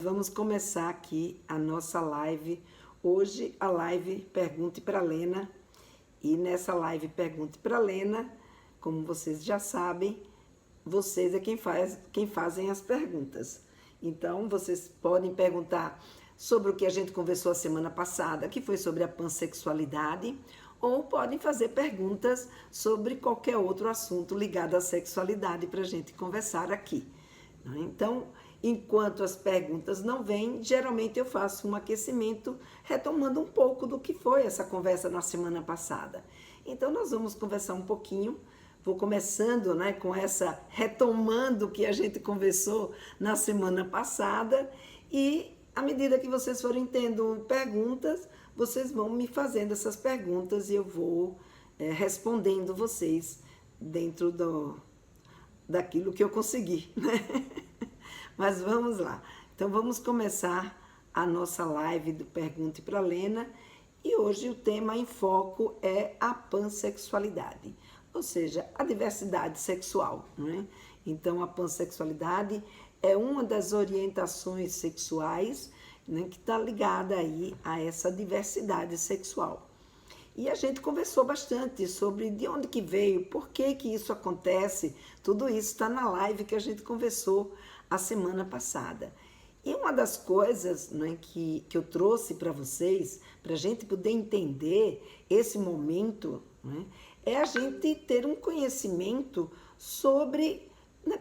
Vamos começar aqui a nossa live. Hoje a live Pergunte para Lena. E nessa live Pergunte para Lena, como vocês já sabem, vocês é quem fazem as perguntas. Então, vocês podem perguntar sobre o que a gente conversou a semana passada, que foi sobre a pansexualidade, ou podem fazer perguntas sobre qualquer outro assunto ligado à sexualidade para a gente conversar aqui. Então, enquanto as perguntas não vêm, geralmente eu faço um aquecimento retomando um pouco do que foi essa conversa na semana passada. Então, nós vamos conversar um pouquinho. Vou começando, com essa, retomando o que a gente conversou na semana passada, e à medida que vocês forem tendo perguntas, vocês vão me fazendo essas perguntas e eu vou respondendo vocês dentro daquilo que eu consegui, né? Mas vamos lá. Então vamos começar a nossa live do Pergunte para Lena, e hoje o tema em foco é a pansexualidade, ou seja, a diversidade sexual, né? Então a pansexualidade é uma das orientações sexuais, né, que está ligada aí a essa diversidade sexual. E a gente conversou bastante sobre de onde que veio, por que que isso acontece, tudo isso está na live que a gente conversou a semana passada. E uma das coisas, né, que eu trouxe para vocês, para a gente poder entender esse momento, né, é a gente ter um conhecimento sobre, né,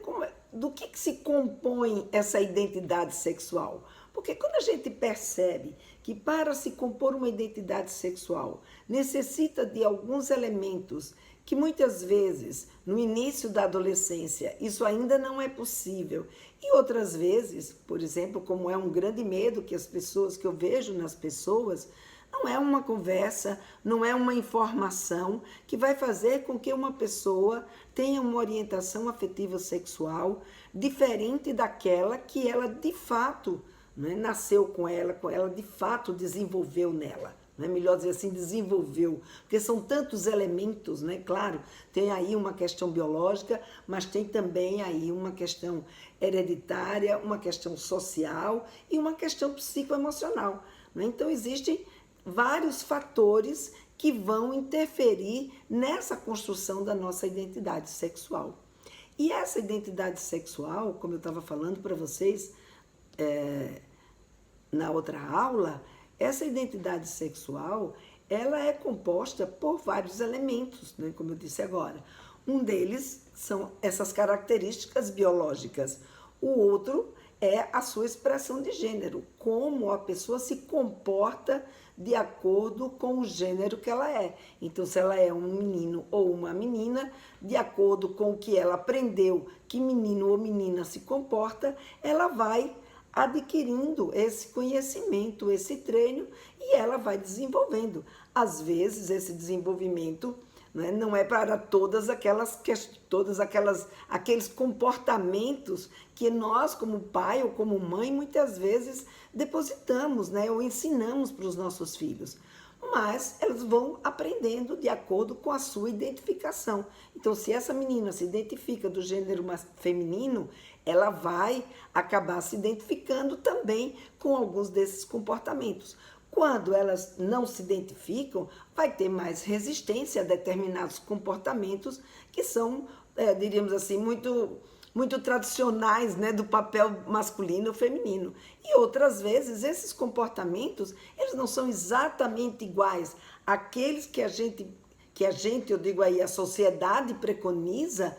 do que se compõe essa identidade sexual. Porque quando a gente percebe que para se compor uma identidade sexual necessita de alguns elementos que muitas vezes no início da adolescência isso ainda não é possível, e outras vezes, por exemplo, como é um grande medo que eu vejo nas pessoas, não é uma conversa, não é uma informação que vai fazer com que uma pessoa tenha uma orientação afetiva sexual diferente daquela que ela de fato, né, nasceu com ela de fato desenvolveu nela. Né? Melhor dizer assim, desenvolveu, porque são tantos elementos, né? Claro, tem aí uma questão biológica, mas tem também aí uma questão hereditária, uma questão social e uma questão psicoemocional. Né? Então, existem vários fatores que vão interferir nessa construção da nossa identidade sexual. E essa identidade sexual, como eu estava falando para vocês na outra aula, essa identidade sexual, ela é composta por vários elementos, né, como eu disse agora. Um deles são essas características biológicas. O outro é a sua expressão de gênero, como a pessoa se comporta de acordo com o gênero que ela é. Então, se ela é um menino ou uma menina, de acordo com o que ela aprendeu que menino ou menina se comporta, ela vai adquirindo esse conhecimento, esse treino, e ela vai desenvolvendo. Às vezes, esse desenvolvimento, né, não é para aqueles comportamentos que nós, como pai ou como mãe, muitas vezes depositamos, né, ou ensinamos para os nossos filhos. Mas elas vão aprendendo de acordo com a sua identificação. Então, se essa menina se identifica do gênero feminino, ela vai acabar se identificando também com alguns desses comportamentos. Quando elas não se identificam, vai ter mais resistência a determinados comportamentos que são, diríamos assim, muito tradicionais, né, do papel masculino ou feminino. E outras vezes esses comportamentos, eles não são exatamente iguais àqueles que a gente, eu digo aí, a sociedade preconiza,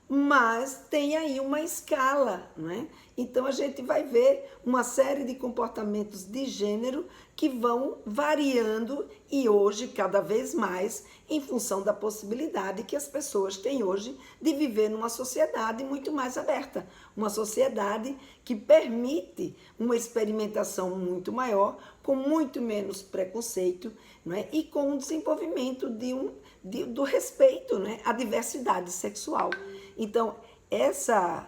mas tem aí uma escala, né? Então a gente vai ver uma série de comportamentos de gênero que vão variando, e hoje cada vez mais em função da possibilidade que as pessoas têm hoje de viver numa sociedade muito mais aberta, uma sociedade que permite uma experimentação muito maior, com muito menos preconceito, né? E com o desenvolvimento do respeito, né, à diversidade sexual. Então, essa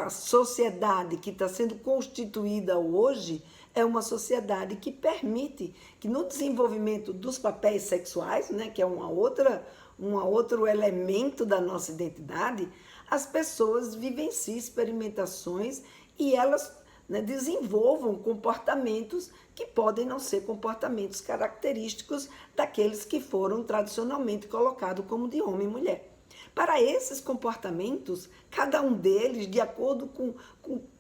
sociedade que está sendo constituída hoje é uma sociedade que permite que no desenvolvimento dos papéis sexuais, né, que é um outro elemento da nossa identidade, as pessoas vivenciem experimentações e elas né, desenvolvam comportamentos que podem não ser comportamentos característicos daqueles que foram tradicionalmente colocados como de homem e mulher. Para esses comportamentos, cada um deles, de acordo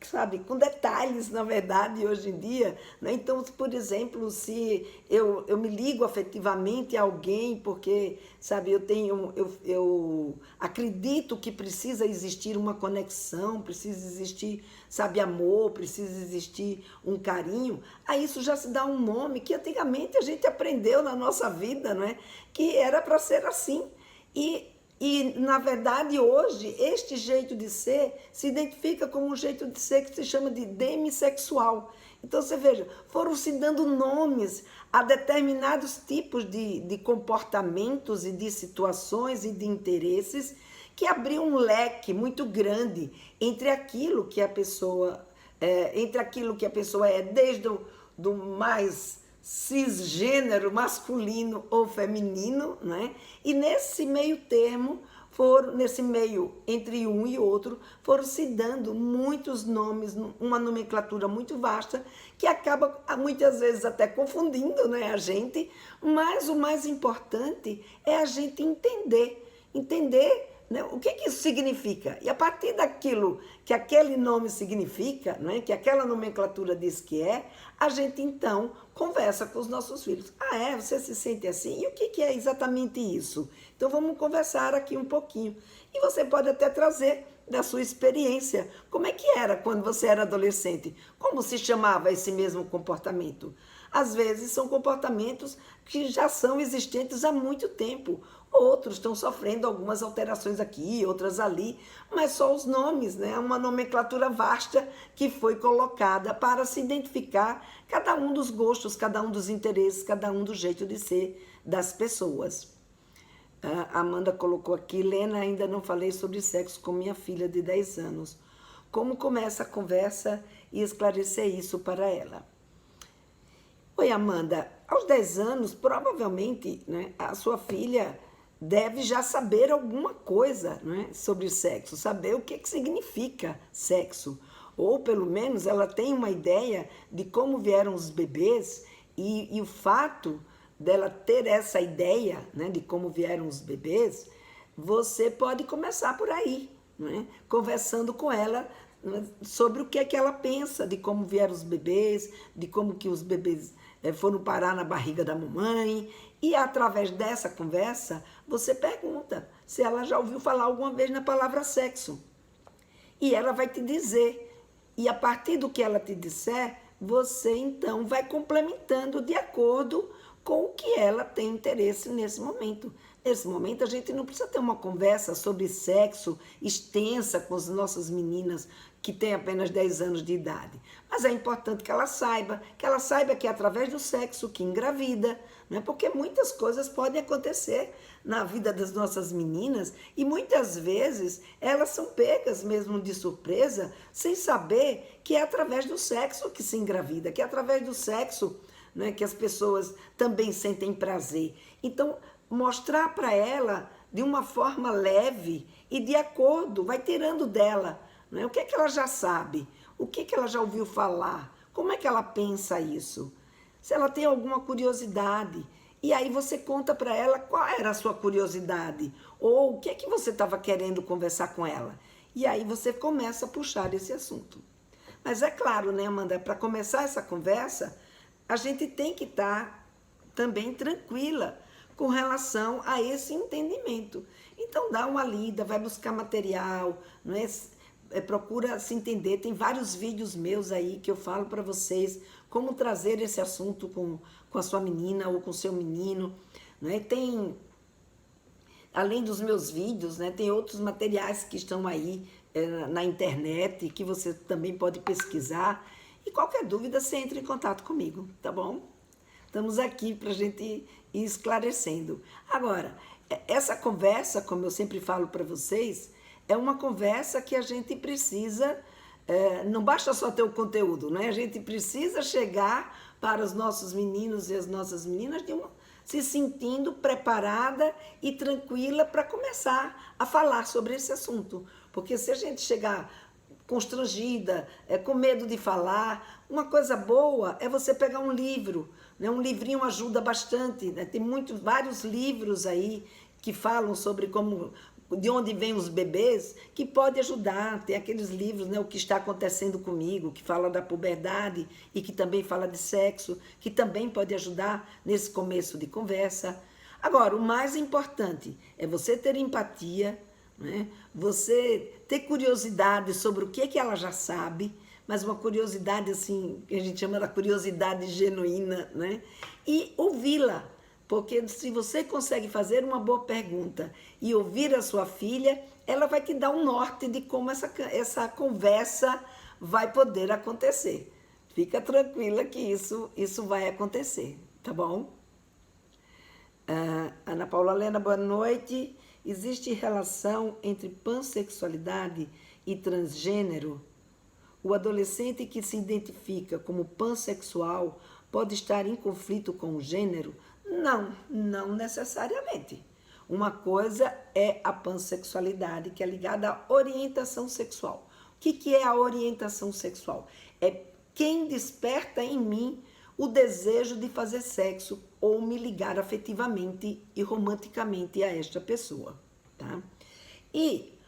sabe, com detalhes, na verdade, hoje em dia, né? Então, por exemplo, se eu me ligo afetivamente a alguém porque, sabe, eu acredito que precisa existir uma conexão, precisa existir, sabe, amor, precisa existir um carinho, a isso já se dá um nome que antigamente a gente aprendeu na nossa vida, não é? Que era para ser assim. Na verdade, hoje, este jeito de ser se identifica como um jeito de ser que se chama de demissexual. Então, você veja, foram se dando nomes a determinados tipos de comportamentos e de situações e de interesses que abriam um leque muito grande entre aquilo que a pessoa é, desde do mais cisgênero, masculino ou feminino, né? E nesse meio termo, nesse meio entre um e outro, foram se dando muitos nomes, uma nomenclatura muito vasta, que acaba muitas vezes até confundindo, né, a gente, mas o mais importante é a gente entender, né, o que isso significa. E a partir daquilo que aquele nome significa, né, que aquela nomenclatura diz que é, a gente então conversa com os nossos filhos. Ah, é? Você se sente assim? E o que é exatamente isso? Então vamos conversar aqui um pouquinho. E você pode até trazer da sua experiência. Como é que era quando você era adolescente? Como se chamava esse mesmo comportamento? Às vezes são comportamentos que já são existentes há muito tempo. Outros estão sofrendo algumas alterações aqui, outras ali, mas só os nomes, né? Uma nomenclatura vasta que foi colocada para se identificar cada um dos gostos, cada um dos interesses, cada um do jeito de ser das pessoas. A Amanda colocou aqui: Lena, ainda não falei sobre sexo com minha filha de 10 anos. Como começa a conversa e esclarecer isso para ela? Oi, Amanda. Aos 10 anos, provavelmente, né, a sua filha deve já saber alguma coisa, né, sobre sexo, saber o que significa sexo. Ou, pelo menos, ela tem uma ideia de como vieram os bebês e o fato dela ter essa ideia, né, de como vieram os bebês, você pode começar por aí, né, conversando com ela, né, sobre o que é que ela pensa de como vieram os bebês, de como que os bebês foram parar na barriga da mamãe. E através dessa conversa, você pergunta se ela já ouviu falar alguma vez na palavra sexo. E ela vai te dizer. E a partir do que ela te disser, você então vai complementando de acordo com o que ela tem interesse nesse momento. Nesse momento, a gente não precisa ter uma conversa sobre sexo extensa com as nossas meninas que têm apenas 10 anos de idade. Mas é importante que ela saiba que é através do sexo que engravida, né? Porque muitas coisas podem acontecer na vida das nossas meninas e muitas vezes elas são pegas mesmo de surpresa, sem saber que é através do sexo que se engravida, que é através do sexo, né, que as pessoas também sentem prazer. Então, mostrar para ela de uma forma leve e de acordo, vai tirando dela, né, o que é que ela já sabe, o que é que ela já ouviu falar, como é que ela pensa isso, se ela tem alguma curiosidade. E aí você conta para ela qual era a sua curiosidade, ou o que é que você estava querendo conversar com ela. E aí você começa a puxar esse assunto. Mas é claro, né, Amanda, para começar essa conversa, a gente tem que estar também tranquila com relação a esse entendimento. Então dá uma lida, vai buscar material, não é? Procura se entender. Tem vários vídeos meus aí que eu falo para vocês como trazer esse assunto com a sua menina ou com o seu menino, né? Tem, além dos meus vídeos, né, tem outros materiais que estão aí na internet que você também pode pesquisar. E qualquer dúvida, você entra em contato comigo, tá bom? Estamos aqui para a gente ir esclarecendo. Agora, essa conversa, como eu sempre falo para vocês, é uma conversa que a gente precisa, não basta só ter o conteúdo, né? A gente precisa chegar para os nossos meninos e as nossas meninas se sentindo preparada e tranquila para começar a falar sobre esse assunto. Porque se a gente chegar constrangida, com medo de falar. Uma coisa boa é você pegar um livro, né? Um livrinho ajuda bastante, né? Tem vários livros aí que falam sobre de onde vêm os bebês, que pode ajudar. Tem aqueles livros, né, O que está acontecendo comigo, que fala da puberdade e que também fala de sexo, que também pode ajudar nesse começo de conversa. Agora, o mais importante é você ter empatia, né? Você ter curiosidade sobre o que ela já sabe, mas uma curiosidade assim, que a gente chama da curiosidade genuína, né? E ouvi-la. Porque se você consegue fazer uma boa pergunta e ouvir a sua filha, ela vai te dar um norte de como essa conversa vai poder acontecer. Fica tranquila que isso vai acontecer, tá bom? Ana Paula Helena, boa noite. Existe relação entre pansexualidade e transgênero? O adolescente que se identifica como pansexual pode estar em conflito com o gênero? Não necessariamente. Uma coisa é a pansexualidade, que é ligada à orientação sexual. O que é a orientação sexual? É quem desperta em mim o desejo de fazer sexo ou me ligar afetivamente e romanticamente a esta pessoa, tá? E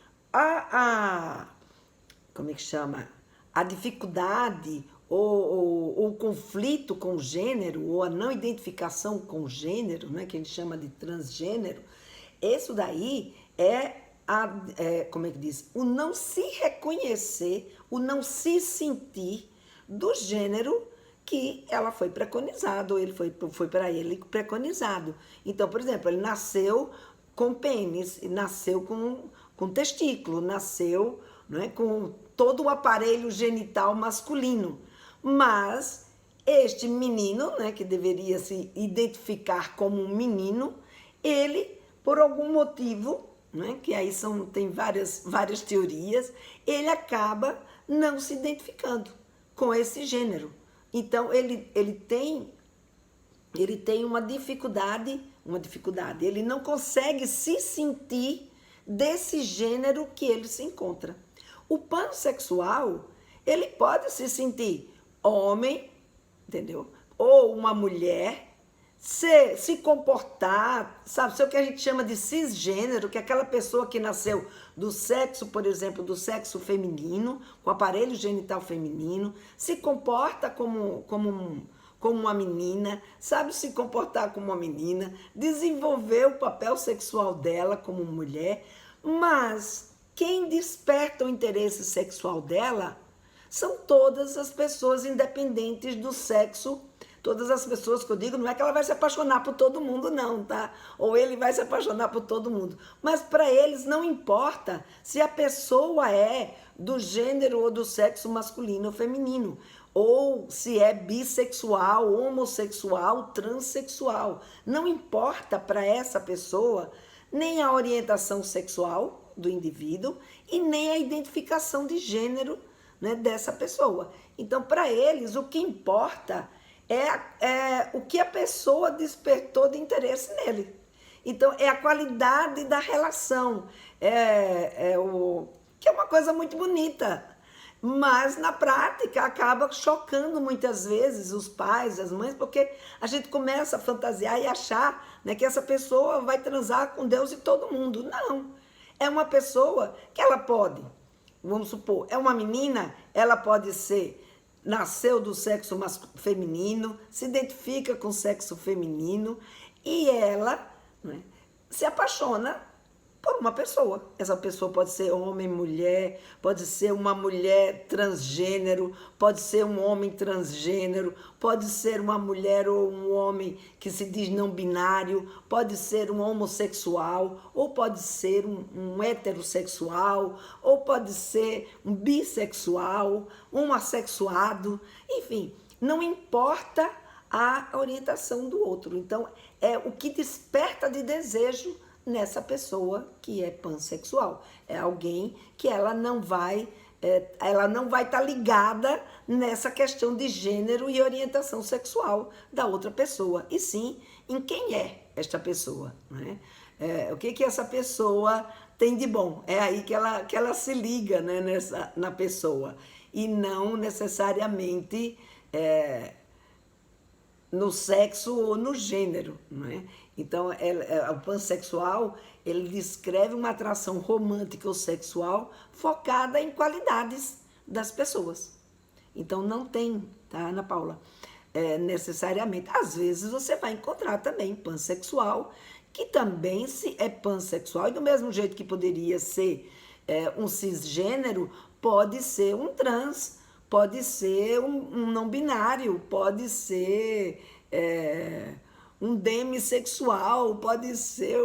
como é que chama? A dificuldade ou o conflito com o gênero, ou a não identificação com o gênero, né, que a gente chama de transgênero, isso daí como é que diz? O não se reconhecer, o não se sentir do gênero que ela foi preconizado, ou ele foi para ele preconizado. Então, por exemplo, ele nasceu com pênis, nasceu com testículo, nasceu, né, com todo o aparelho genital masculino. Mas este menino, né, que deveria se identificar como um menino, ele, por algum motivo, né, que aí tem várias teorias, ele acaba não se identificando com esse gênero. Então, ele tem uma dificuldade, ele não consegue se sentir desse gênero que ele se encontra. O pansexual, ele pode se sentir homem, entendeu? Ou uma mulher, se comportar, sabe? Ser o que a gente chama de cisgênero, que é aquela pessoa que nasceu do sexo, por exemplo, do sexo feminino, com aparelho genital feminino, se comporta como uma menina, sabe se comportar como uma menina, desenvolver o papel sexual dela como mulher, mas quem desperta o interesse sexual dela são todas as pessoas independentes do sexo. Todas as pessoas que eu digo, não é que ela vai se apaixonar por todo mundo, não, tá? Ou ele vai se apaixonar por todo mundo. Mas para eles não importa se a pessoa é do gênero ou do sexo masculino ou feminino, ou se é bissexual, homossexual, transexual. Não importa para essa pessoa nem a orientação sexual do indivíduo e nem a identificação de gênero, né, dessa pessoa. Então, para eles, o que importa é o que a pessoa despertou de interesse nele. Então, é a qualidade da relação, que é uma coisa muito bonita, mas na prática acaba chocando muitas vezes os pais, as mães, porque a gente começa a fantasiar e achar, né, que essa pessoa vai transar com Deus e todo mundo. Não, é uma pessoa que ela pode, vamos supor, é uma menina, ela pode nasceu do sexo feminino, se identifica com o sexo feminino e ela, né, se apaixona por uma pessoa. Essa pessoa pode ser homem, mulher, pode ser uma mulher transgênero, pode ser um homem transgênero, pode ser uma mulher ou um homem que se diz não binário, pode ser um homossexual, ou pode ser um heterossexual, ou pode ser um bissexual, um assexuado, enfim, não importa a orientação do outro. Então, é o que desperta de desejo nessa pessoa que é pansexual. É alguém que ela não vai estar ligada nessa questão de gênero e orientação sexual da outra pessoa, e sim em quem é esta pessoa, né? O que essa pessoa tem de bom. É aí que ela se liga, né, na pessoa. E não necessariamente no sexo ou no gênero, não é? Então, o pansexual, ele descreve uma atração romântica ou sexual focada em qualidades das pessoas. Então, não tem, tá, Ana Paula? Necessariamente. Às vezes, você vai encontrar também pansexual, que também é pansexual, e do mesmo jeito que poderia ser um cisgênero, pode ser um trans, pode ser um não binário, pode ser um demissexual, pode ser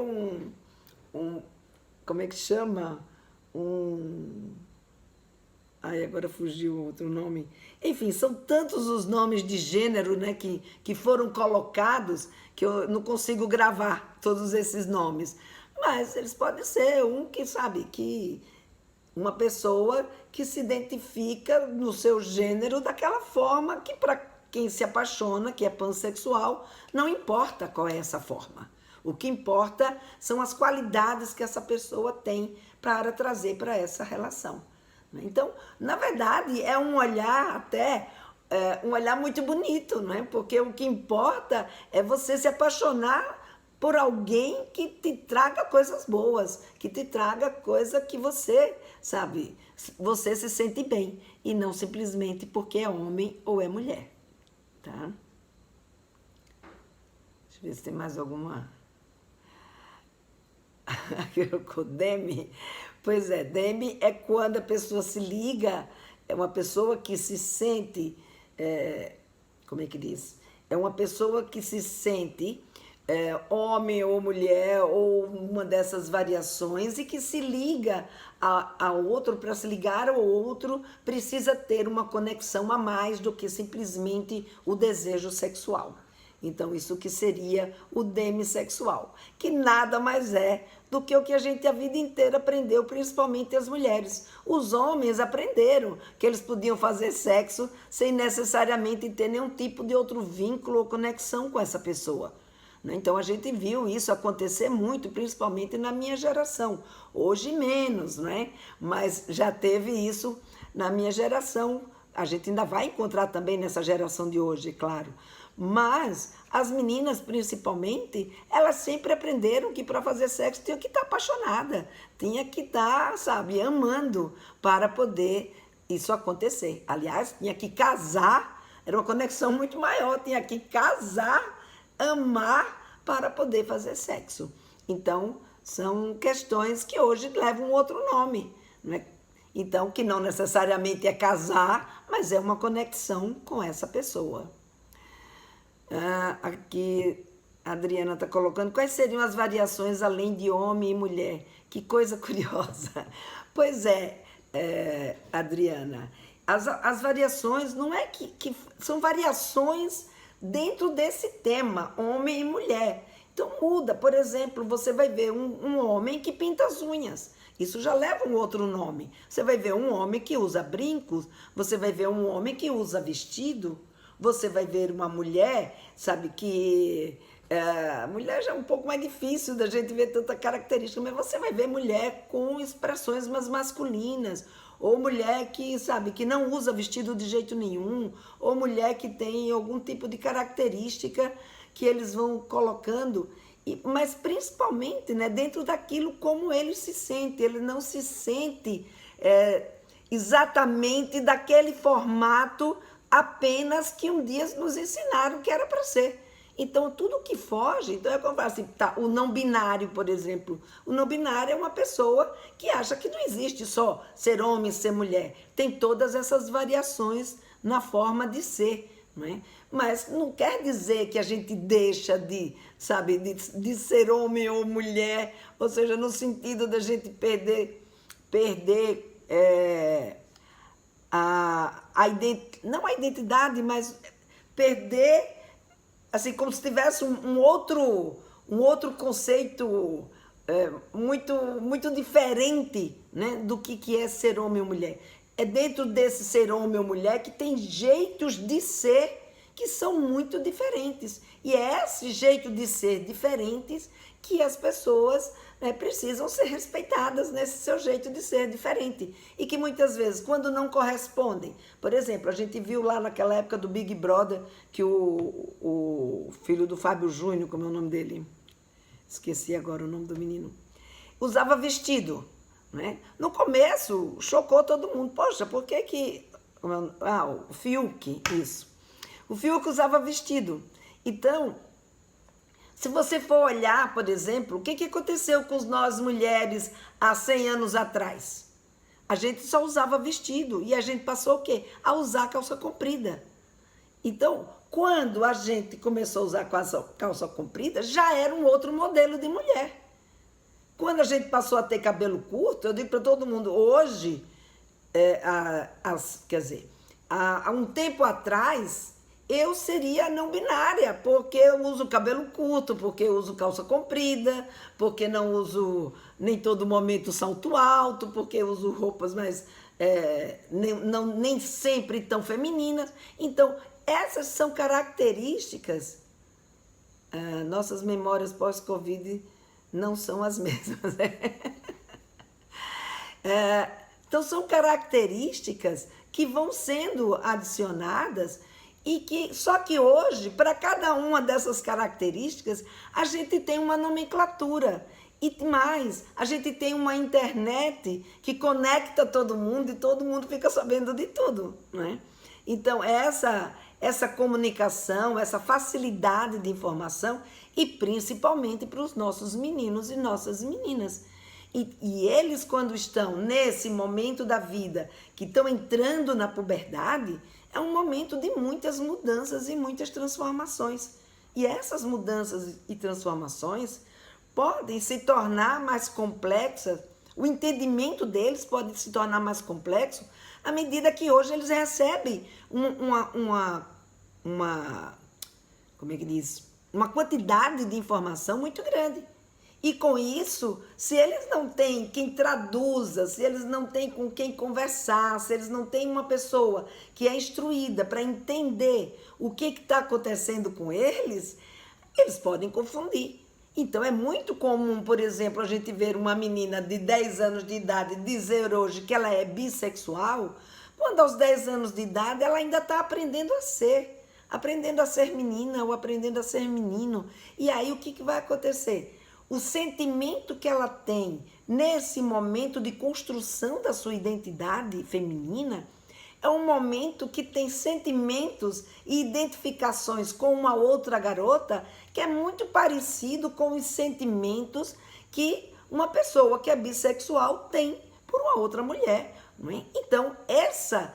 como é que chama? Ai, agora fugiu outro nome. Enfim, são tantos os nomes de gênero, né, que foram colocados que eu não consigo gravar todos esses nomes. Mas eles podem ser que sabe, que uma pessoa que se identifica no seu gênero daquela forma que para quem se apaixona, que é pansexual, não importa qual é essa forma. O que importa são as qualidades que essa pessoa tem para trazer para essa relação. Então, na verdade, é um olhar até, um olhar muito bonito, não é? Porque o que importa é você se apaixonar por alguém que te traga coisas boas, que te traga coisa que você, sabe, você se sente bem, e não simplesmente porque é homem ou é mulher, tá? Deixa eu ver se tem mais alguma... Demi. Pois é, Demi é quando a pessoa se liga, é uma pessoa que se sente, como é que diz? É uma pessoa que se sente homem ou mulher ou uma dessas variações e que se liga ao outro. Para se ligar ao outro, precisa ter uma conexão a mais do que simplesmente o desejo sexual. Então, isso que seria o demissexual, que nada mais é do que o que a gente a vida inteira aprendeu, principalmente as mulheres. Os homens aprenderam que eles podiam fazer sexo sem necessariamente ter nenhum tipo de outro vínculo ou conexão com essa pessoa. Então, a gente viu isso acontecer muito, principalmente na minha geração. Hoje menos, né? Mas já teve isso na minha geração. A gente ainda vai encontrar também nessa geração de hoje, claro. Mas as meninas, principalmente, elas sempre aprenderam que para fazer sexo tinha que estar apaixonada, tinha que estar, sabe, amando para poder isso acontecer. Aliás, tinha que casar, era uma conexão muito maior, tinha que casar, amar para poder fazer sexo. Então, são questões que hoje levam outro nome, né? Então, que não necessariamente é casar, mas é uma conexão com essa pessoa. Aqui a Adriana está colocando, quais seriam as variações além de homem e mulher? Que coisa curiosa. Pois Adriana, as variações não é que são variações dentro desse tema, homem e mulher. Então muda, por exemplo, você vai ver um homem que pinta as unhas. Isso já leva um outro nome. Você vai ver um homem que usa brincos, você vai ver um homem que usa vestido, você vai ver uma mulher, sabe, que... a mulher já é um pouco mais difícil da gente ver tanta característica, mas você vai ver mulher com expressões mais masculinas, ou mulher que, sabe, que não usa vestido de jeito nenhum, ou mulher que tem algum tipo de característica que eles vão colocando, mas principalmente, né, dentro daquilo como ele se sente. Ele não se sente exatamente daquele formato apenas que um dia nos ensinaram que era para ser. Então, tudo que foge, então é como assim, tá, o não binário, por exemplo. O não binário é uma pessoa que acha que não existe só ser homem e ser mulher. Tem todas essas variações na forma de ser, não é? Mas não quer dizer que a gente deixa de, sabe, de ser homem ou mulher, ou seja, no sentido da gente perder não a identidade, mas perder, assim, como se tivesse um outro conceito muito diferente, né, do que é ser homem ou mulher. É dentro desse ser homem ou mulher que tem jeitos de ser que são muito diferentes. E é esse jeito de ser diferentes que as pessoas precisam ser respeitadas nesse seu jeito de ser diferente. E que muitas vezes, quando não correspondem, por exemplo, a gente viu lá naquela época do Big Brother, que o filho do Fábio Júnior, como é o nome dele? Esqueci agora o nome do menino. Usava vestido, né? No começo, chocou todo mundo. Poxa, por que que... o Fiuk, isso. O Fiuk usava vestido. Então, se você for olhar, por exemplo, o que que aconteceu com nós mulheres há 100 anos atrás? A gente só usava vestido e a gente passou o quê? A usar calça comprida. Então, quando a gente começou a usar calça comprida, já era um outro modelo de mulher. Quando a gente passou a ter cabelo curto, eu digo para todo mundo, hoje, há um tempo atrás, eu seria não binária, porque eu uso cabelo curto, porque eu uso calça comprida, porque não uso nem todo momento salto alto, porque eu uso roupas mais nem sempre tão femininas. Então, essas são características. Nossas memórias pós-Covid não são as mesmas. Então, são características que vão sendo adicionadas e que, só que hoje, para cada uma dessas características, a gente tem uma nomenclatura. E mais, a gente tem uma internet que conecta todo mundo e todo mundo fica sabendo de tudo, né? Então, essa comunicação, essa facilidade de informação, e principalmente para os nossos meninos e nossas meninas. E eles, quando estão nesse momento da vida, que estão entrando na puberdade, é um momento de muitas mudanças e muitas transformações. E essas mudanças e transformações podem se tornar mais complexas, o entendimento deles pode se tornar mais complexo à medida que hoje eles recebem uma quantidade de informação muito grande. E com isso, se eles não têm quem traduza, se eles não têm com quem conversar, se eles não têm uma pessoa que é instruída para entender o que está acontecendo com eles, eles podem confundir. Então é muito comum, por exemplo, a gente ver uma menina de 10 anos de idade dizer hoje que ela é bissexual, quando aos 10 anos de idade ela ainda está aprendendo a ser menina ou aprendendo a ser menino. E aí o que vai acontecer? O sentimento que ela tem nesse momento de construção da sua identidade feminina é um momento que tem sentimentos e identificações com uma outra garota que é muito parecido com os sentimentos que uma pessoa que é bissexual tem por uma outra mulher. Não é? Então, essa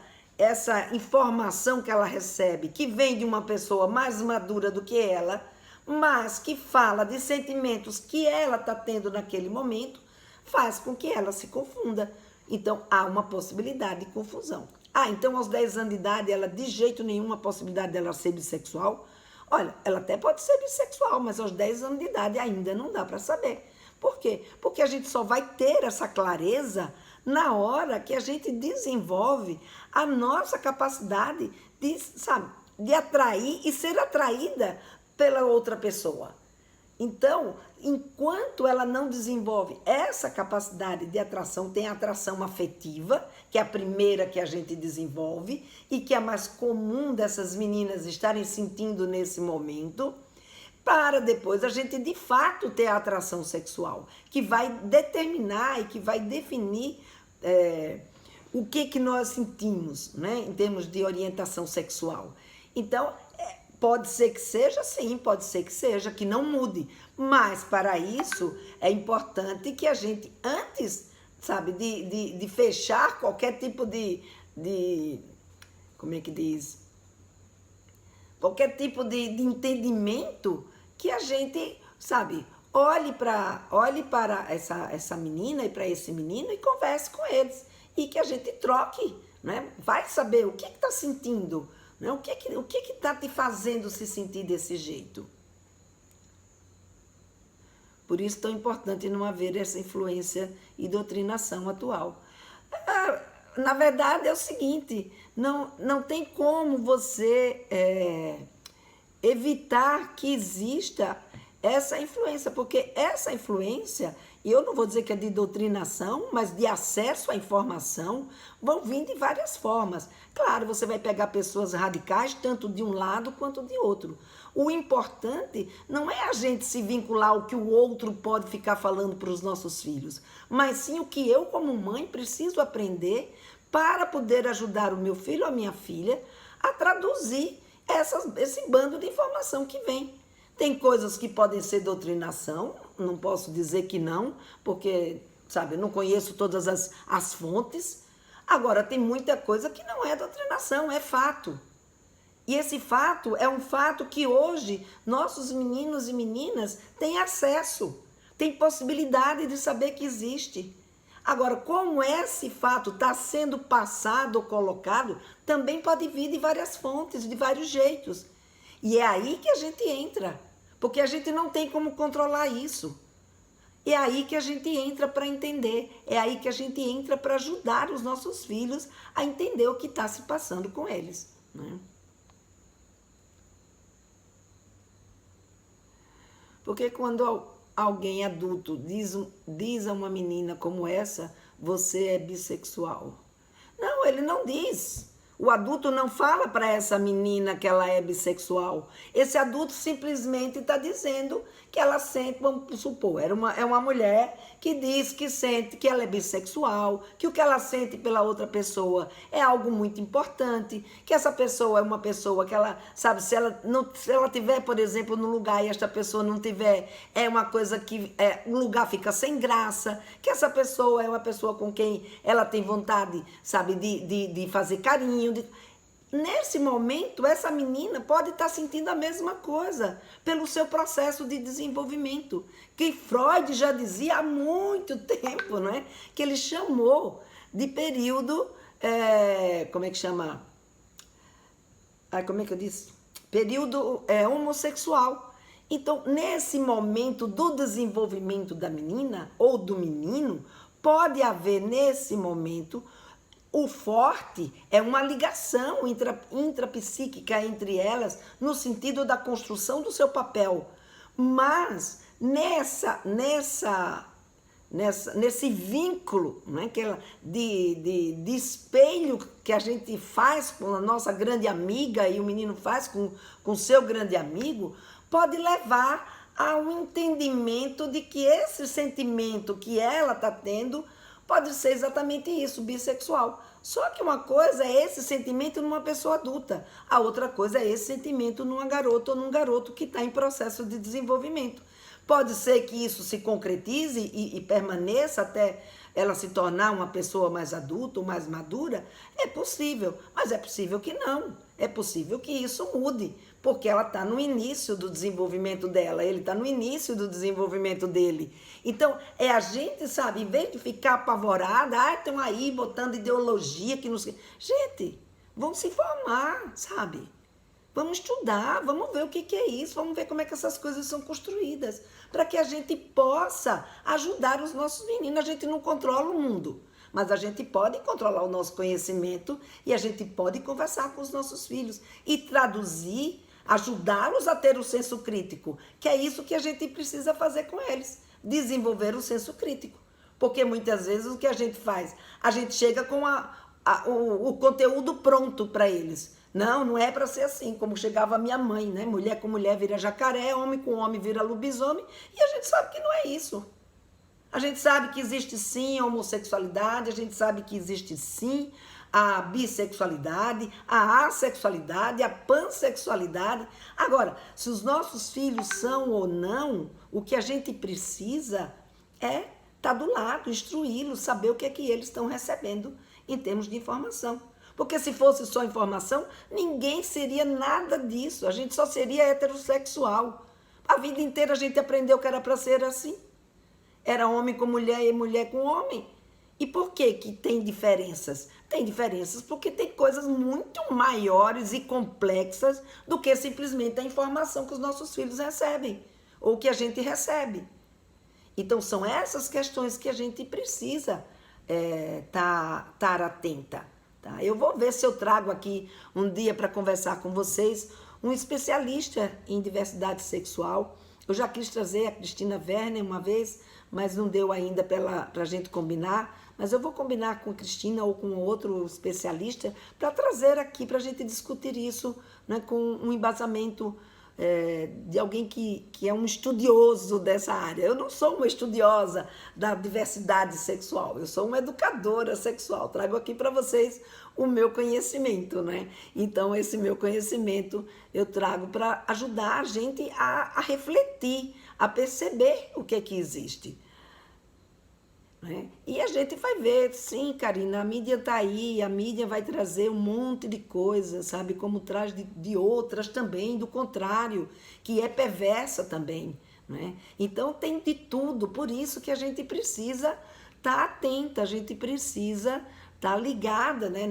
informação que ela recebe, que vem de uma pessoa mais madura do que ela, mas que fala de sentimentos que ela está tendo naquele momento, faz com que ela se confunda. Então, há uma possibilidade de confusão. Então aos 10 anos de idade, ela de jeito nenhum a possibilidade dela ser bissexual? Olha, ela até pode ser bissexual, mas aos 10 anos de idade ainda não dá para saber. Por quê? Porque a gente só vai ter essa clareza na hora que a gente desenvolve a nossa capacidade de atrair e ser atraída pela outra pessoa. Então, enquanto ela não desenvolve essa capacidade de atração, tem a atração afetiva, que é a primeira que a gente desenvolve e que é a mais comum dessas meninas estarem sentindo nesse momento, para depois a gente de fato ter a atração sexual, que vai determinar e que vai definir o que nós sentimos, né, em termos de orientação sexual. Então, pode ser que seja, sim, pode ser que seja, que não mude. Mas, para isso, é importante que a gente, antes, de fechar qualquer tipo como é que diz? Qualquer tipo de entendimento, que a gente, olhe para essa menina e para esse menino e converse com eles. E que a gente troque, né? Vai saber o que está sentindo, né? O que está te fazendo se sentir desse jeito? Por isso, tão importante não haver essa influência e doutrinação atual. Na verdade, é o seguinte, não tem como você evitar que exista essa influência, porque essa influência, e eu não vou dizer que é de doutrinação, mas de acesso à informação, vão vir de várias formas. Claro, você vai pegar pessoas radicais, tanto de um lado quanto de outro. O importante não é a gente se vincular ao que o outro pode ficar falando para os nossos filhos, mas sim o que eu, como mãe, preciso aprender para poder ajudar o meu filho ou a minha filha a traduzir esse bando de informação que vem. Tem coisas que podem ser doutrinação, não posso dizer que não, porque, sabe, eu não conheço todas as fontes. Agora, tem muita coisa que não é doutrinação, é fato. E esse fato é um fato que hoje nossos meninos e meninas têm acesso, têm possibilidade de saber que existe. Agora, como esse fato está sendo passado ou colocado, também pode vir de várias fontes, de vários jeitos. E é aí que a gente entra, porque a gente não tem como controlar isso. É aí que a gente entra para entender, é aí que a gente entra para ajudar os nossos filhos a entender o que está se passando com eles, né? Porque quando alguém adulto diz a uma menina como essa, você é bissexual. Não, ele não diz. O adulto não fala para essa menina que ela é bissexual. Esse adulto simplesmente está dizendo que ela sente, vamos supor, é uma mulher que diz que sente que ela é bissexual, que o que ela sente pela outra pessoa é algo muito importante, que essa pessoa é uma pessoa que ela, sabe, se ela tiver, por exemplo, no lugar e esta pessoa não tiver, é uma coisa que o lugar fica sem graça, que essa pessoa é uma pessoa com quem ela tem vontade, sabe, de fazer carinho. Nesse momento, essa menina pode estar sentindo a mesma coisa pelo seu processo de desenvolvimento, que Freud já dizia há muito tempo, né? Que ele chamou de período, como é que chama? Como é que eu disse? Período homossexual. Então, nesse momento do desenvolvimento da menina ou do menino, pode haver nesse momento. O forte é uma ligação intrapsíquica entre elas, no sentido da construção do seu papel. Mas nesse vínculo, né, de espelho que a gente faz com a nossa grande amiga e o menino faz com o seu grande amigo, pode levar ao entendimento de que esse sentimento que ela está tendo pode ser exatamente isso, bissexual. Só que uma coisa é esse sentimento numa pessoa adulta, a outra coisa é esse sentimento numa garota ou num garoto que está em processo de desenvolvimento. Pode ser que isso se concretize e permaneça até ela se tornar uma pessoa mais adulta ou mais madura? É possível, mas é possível que não. É possível que isso mude, porque ela está no início do desenvolvimento dela, ele está no início do desenvolvimento dele. Então, é a gente, sabe, em vez de ficar apavorada, estão aí botando ideologia que não sei. Gente, vamos se formar, sabe? Vamos estudar, vamos ver o que é isso, vamos ver como é que essas coisas são construídas, para que a gente possa ajudar os nossos meninos. A gente não controla o mundo, mas a gente pode controlar o nosso conhecimento e a gente pode conversar com os nossos filhos e traduzir, ajudá-los a ter o senso crítico, que é isso que a gente precisa fazer com eles, desenvolver o senso crítico. Porque muitas vezes o que a gente faz? A gente chega com o conteúdo pronto para eles. Não é para ser assim, como chegava a minha mãe, né? Mulher com mulher vira jacaré, homem com homem vira lobisomem, e a gente sabe que não é isso. A gente sabe que existe sim a homossexualidade, a gente sabe que existe sim a bissexualidade, a assexualidade, a pansexualidade. Agora, se os nossos filhos são ou não, o que a gente precisa é estar do lado, instruí-los, saber o que é que eles estão recebendo em termos de informação. Porque se fosse só informação, ninguém seria nada disso. A gente só seria heterossexual. A vida inteira a gente aprendeu que era para ser assim. Era homem com mulher e mulher com homem. E por que tem diferenças? Tem diferenças porque tem coisas muito maiores e complexas do que simplesmente a informação que os nossos filhos recebem, ou que a gente recebe. Então, são essas questões que a gente precisa estar atenta. Tá? Eu vou ver se eu trago aqui um dia para conversar com vocês um especialista em diversidade sexual, Eu já quis trazer a Cristina Werner uma vez, mas não deu ainda para a gente combinar. Mas eu vou combinar com a Cristina ou com outro especialista para trazer aqui, para a gente discutir isso, né, com um embasamento de alguém que é um estudioso dessa área. Eu não sou uma estudiosa da diversidade sexual, eu sou uma educadora sexual. Trago aqui para vocês o meu conhecimento, né? Então, esse meu conhecimento eu trago para ajudar a gente a refletir, a perceber o que é que existe. Né? E a gente vai ver, sim, Karina, a mídia está aí, a mídia vai trazer um monte de coisas, sabe? Como traz de outras também, do contrário, que é perversa também. Né? Então tem de tudo, por isso que a gente precisa estar atenta, a gente precisa estar ligada, né,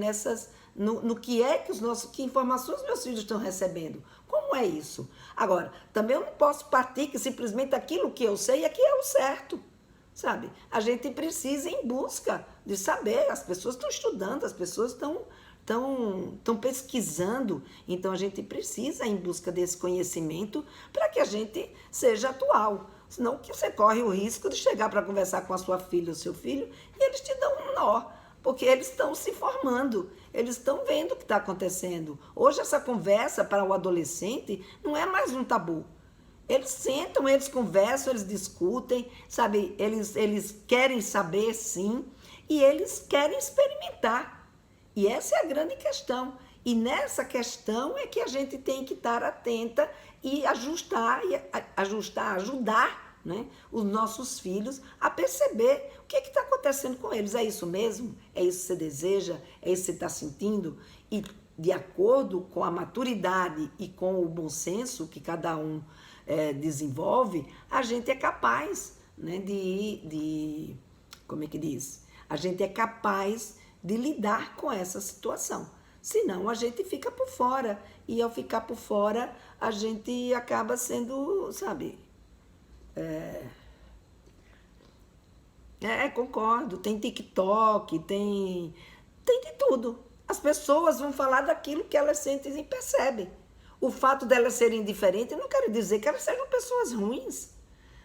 no que é que que informações meus filhos estão recebendo. Como é isso? Agora, também eu não posso partir que simplesmente aquilo que eu sei é que é o certo. Sabe? A gente precisa ir em busca de saber. As pessoas estão estudando, as pessoas estão pesquisando. Então, a gente precisa ir em busca desse conhecimento para que a gente seja atual. Senão que você corre o risco de chegar para conversar com a sua filha ou seu filho e eles te dão um nó, porque eles estão se formando, eles estão vendo o que está acontecendo. Hoje, essa conversa para o adolescente não é mais um tabu. Eles sentam, eles conversam, eles discutem, sabe? Eles querem saber, sim, e eles querem experimentar. E essa é a grande questão. E nessa questão é que a gente tem que estar atenta e ajudar, né, os nossos filhos a perceber o que está acontecendo com eles. É isso mesmo? É isso que você deseja? É isso que você está sentindo? E de acordo com a maturidade e com o bom senso que cada um desenvolve, a gente é capaz, né, como é que diz? A gente é capaz de lidar com essa situação. Senão a gente fica por fora. E ao ficar por fora, a gente acaba sendo, sabe? Concordo. Tem TikTok, tem de tudo. As pessoas vão falar daquilo que elas sentem e percebem. O fato delas serem diferentes não quer dizer que elas sejam pessoas ruins.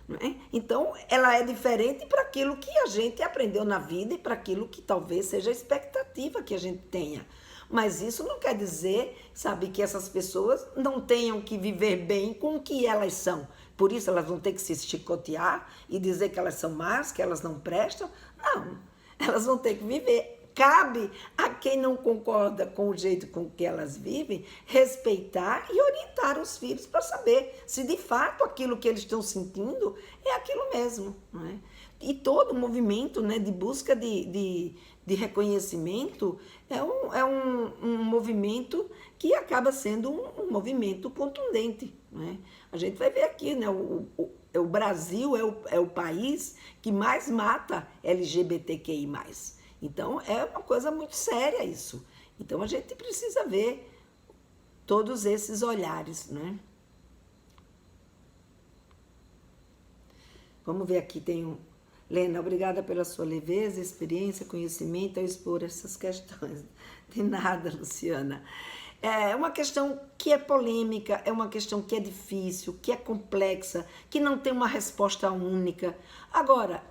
Não é? Então, ela é diferente para aquilo que a gente aprendeu na vida e para aquilo que talvez seja a expectativa que a gente tenha. Mas isso não quer dizer, sabe, que essas pessoas não tenham que viver bem com o que elas são. Por isso elas vão ter que se chicotear e dizer que elas são más, que elas não prestam. Não, elas vão ter que viver. Cabe a quem não concorda com o jeito com que elas vivem, respeitar e orientar os filhos para saber se de fato aquilo que eles estão sentindo é aquilo mesmo. Não é? E todo o movimento, né, de busca de reconhecimento é um movimento que acaba sendo um movimento contundente. Não é? A gente vai ver aqui, né, o Brasil é o país que mais mata LGBTQI+. Então, é uma coisa muito séria isso. Então, a gente precisa ver todos esses olhares, né? Vamos ver aqui, tem um... Lena, obrigada pela sua leveza, experiência, conhecimento ao expor essas questões. De nada, Luciana. É uma questão que é polêmica, é uma questão que é difícil, que é complexa, que não tem uma resposta única. Agora,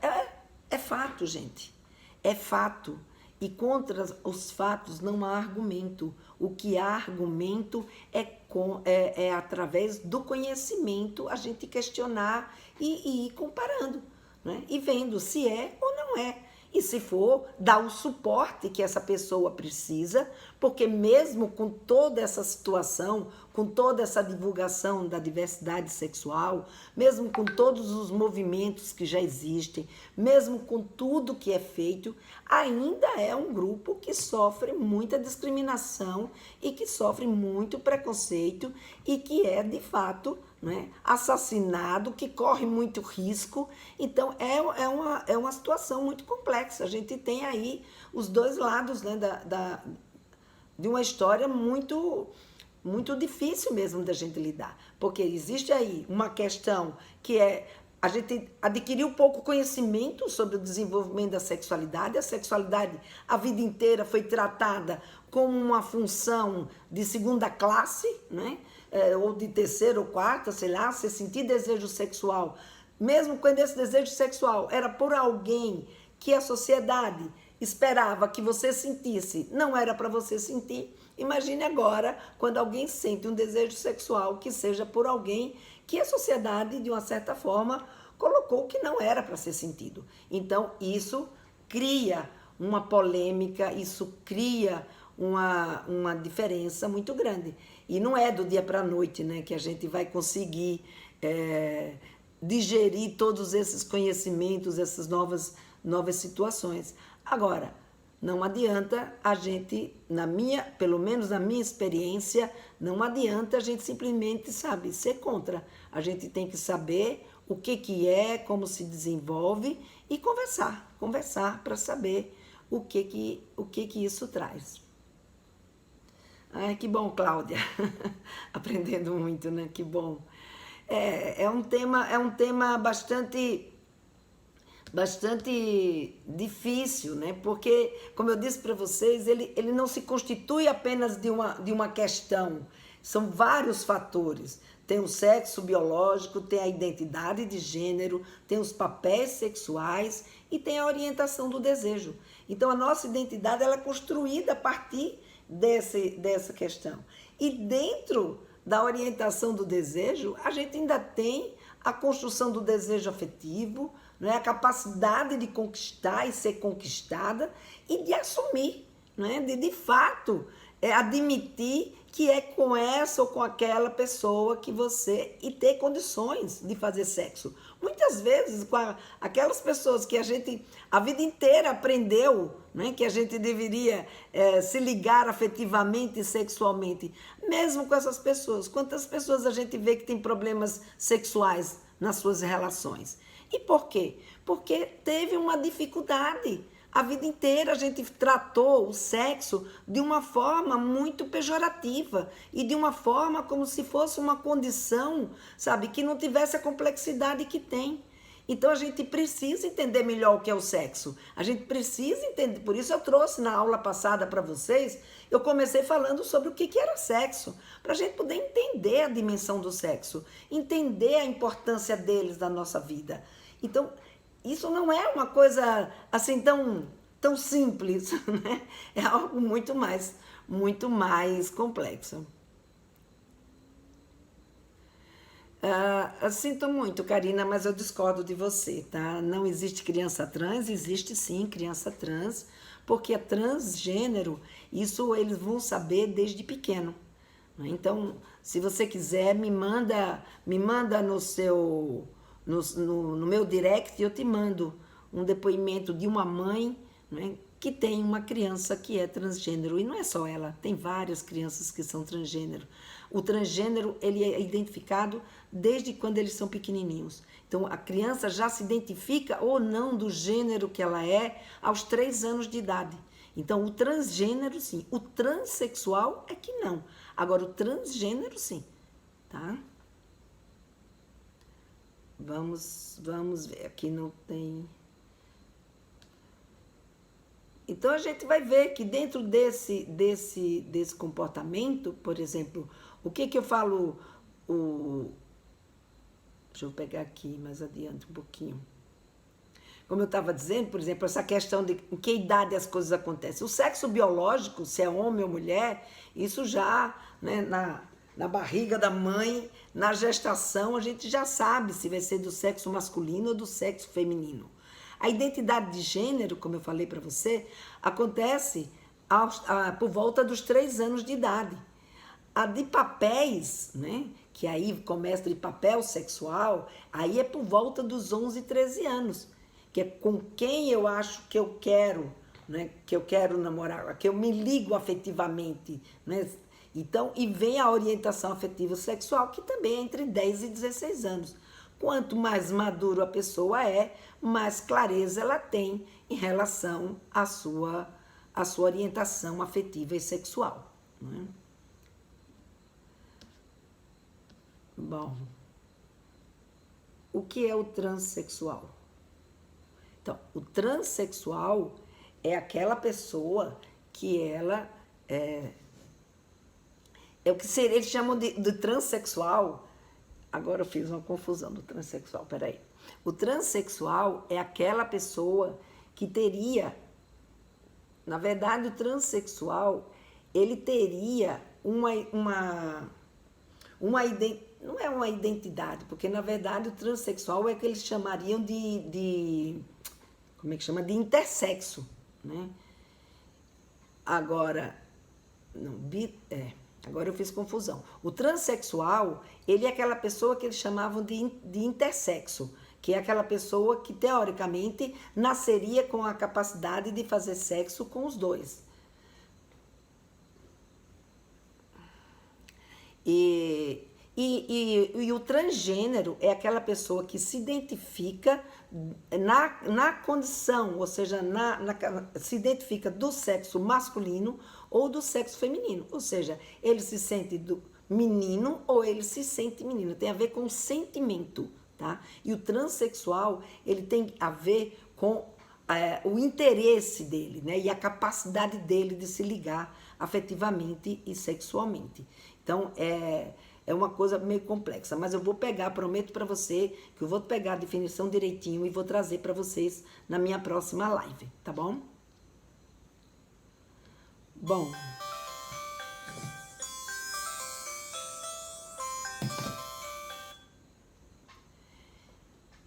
é fato, gente. É fato, e contra os fatos não há argumento. O que há argumento é através do conhecimento a gente questionar e ir comparando, né? E vendo se é ou não é. E se for, dar o suporte que essa pessoa precisa, porque mesmo com toda essa situação, com toda essa divulgação da diversidade sexual, mesmo com todos os movimentos que já existem, mesmo com tudo que é feito, ainda é um grupo que sofre muita discriminação e que sofre muito preconceito e que é, de fato, né, assassinado, que corre muito risco. Então, é uma situação muito complexa. A gente tem aí os dois lados, né, de uma história muito, muito difícil mesmo da gente lidar. Porque existe aí uma questão que a gente adquiriu pouco conhecimento sobre o desenvolvimento da sexualidade. A sexualidade, a vida inteira, foi tratada como uma função de segunda classe, né? ou de terceira ou quarta, sei lá, você sentir desejo sexual, mesmo quando esse desejo sexual era por alguém que a sociedade esperava que você sentisse, não era para você sentir. Imagine agora quando alguém sente um desejo sexual que seja por alguém que a sociedade, de uma certa forma, colocou que não era para ser sentido. Então, isso cria uma polêmica, isso cria uma diferença muito grande. E não é do dia para a noite, né, que a gente vai conseguir digerir todos esses conhecimentos, essas novas situações. Agora, não adianta a gente, pelo menos na minha experiência, não adianta a gente simplesmente, sabe, ser contra. A gente tem que saber o que é, como se desenvolve e conversar para saber o que isso traz. Ai, que bom, Cláudia. Aprendendo muito, né? Que bom. É um tema bastante difícil, né? Porque, como eu disse para vocês, ele não se constitui apenas de uma questão. São vários fatores. Tem o sexo biológico, tem a identidade de gênero, tem os papéis sexuais e tem a orientação do desejo. Então, a nossa identidade ela é construída a partir dessa questão. E dentro da orientação do desejo, a gente ainda tem a construção do desejo afetivo, não é? A capacidade de conquistar e ser conquistada e de assumir, não é? De fato, admitir que é com essa ou com aquela pessoa que você... e ter condições de fazer sexo. Muitas vezes, com aquelas pessoas que a gente a vida inteira aprendeu, né, que a gente deveria se ligar afetivamente e sexualmente, mesmo com essas pessoas. Quantas pessoas a gente vê que tem problemas sexuais nas suas relações? E por quê? Porque teve uma dificuldade. A vida inteira a gente tratou o sexo de uma forma muito pejorativa e de uma forma como se fosse uma condição, sabe, que não tivesse a complexidade que tem. Então a gente precisa entender melhor o que é o sexo. A gente precisa entender, por isso eu trouxe na aula passada para vocês, eu comecei falando sobre o que era sexo, para a gente poder entender a dimensão do sexo, entender a importância deles na nossa vida. Então, isso não é uma coisa assim tão simples, né? É algo muito mais complexo. Sinto muito, Karina, mas eu discordo de você, tá? Não existe criança trans, existe sim criança trans, porque é transgênero, isso eles vão saber desde pequeno. Né? Então, se você quiser, me manda no meu direct, eu te mando um depoimento de uma mãe, né, que tem uma criança que é transgênero. E não é só ela, tem várias crianças que são transgênero. O transgênero ele é identificado desde quando eles são pequenininhos. Então, a criança já se identifica ou não do gênero que ela é aos 3 anos de idade. Então, o transgênero, sim. O transexual é que não. Agora, o transgênero, sim. Tá? Vamos ver. Aqui não tem... Então, a gente vai ver que dentro desse comportamento, por exemplo, o que eu falo... Deixa eu pegar aqui mais adiante um pouquinho. Como eu estava dizendo, por exemplo, essa questão de em que idade as coisas acontecem. O sexo biológico, se é homem ou mulher, isso já, né, na barriga da mãe, na gestação, a gente já sabe se vai ser do sexo masculino ou do sexo feminino. A identidade de gênero, como eu falei para você, acontece por volta dos 3 anos de idade. A de papéis, né, que aí começa de papel sexual, aí é por volta dos 11, 13 anos, que é com quem eu acho que eu quero, né, que eu quero namorar, que eu me ligo afetivamente, né? Então, e vem a orientação afetiva sexual, que também é entre 10 e 16 anos. Quanto mais maduro a pessoa é, mais clareza ela tem em relação à sua orientação afetiva e sexual. Né? Bom, o que é o transexual? Então, o transexual é aquela pessoa que É o que seria, eles chamam de transexual. Agora eu fiz uma confusão do transexual, peraí. O transexual é aquela pessoa que teria, na verdade, o transexual, ele teria não é uma identidade, porque na verdade o transexual é o que eles chamariam como é que chama? De intersexo, né? Agora, não, agora eu fiz confusão. O transexual, ele é aquela pessoa que eles chamavam de intersexo, que é aquela pessoa que, teoricamente, nasceria com a capacidade de fazer sexo com os dois. E o transgênero é aquela pessoa que se identifica na condição, ou seja, se identifica do sexo masculino ou do sexo feminino. Ou seja, ele se sente do menino ou ele se sente menina. Tem a ver com sentimento, tá? E o transexual, ele tem a ver com o interesse dele, né? E a capacidade dele de se ligar afetivamente e sexualmente. Então, é uma coisa meio complexa, mas eu vou pegar, prometo para você que eu vou pegar a definição direitinho e vou trazer para vocês na minha próxima live, tá bom? Bom.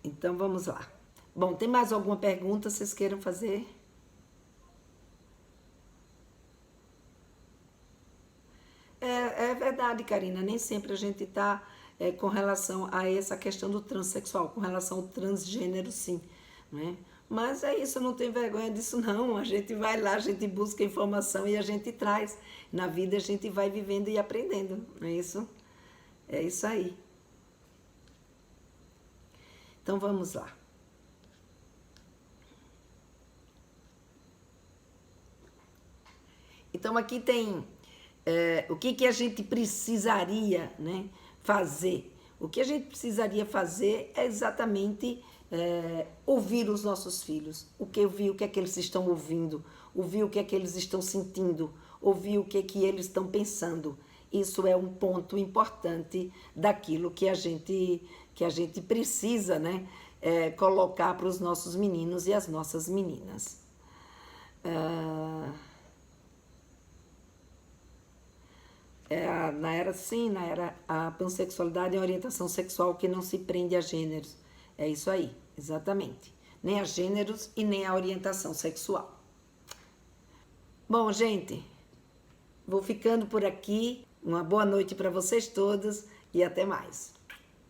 Então, vamos lá. Bom, tem mais alguma pergunta que vocês queiram fazer? É verdade, Karina, nem sempre a gente está com relação a essa questão do transexual, com relação ao transgênero, sim, né? Mas é isso, eu não tenho vergonha disso, não. A gente vai lá, a gente busca informação e a gente traz. Na vida a gente vai vivendo e aprendendo, não é isso? É isso aí. Então vamos lá. Então aqui tem o que a gente precisaria, né, fazer. O que a gente precisaria fazer é exatamente ouvir os nossos filhos, ouvir o que é que eles estão ouvindo, ouvir o que é que eles estão sentindo, ouvir o que é que eles estão pensando. Isso é um ponto importante daquilo que a gente precisa, né, colocar para os nossos meninos e as nossas meninas. Na era a pansexualidade é a orientação sexual que não se prende a gêneros. É isso aí, exatamente. Nem a gêneros e nem a orientação sexual. Bom, gente, vou ficando por aqui. Uma boa noite para vocês todas e até mais.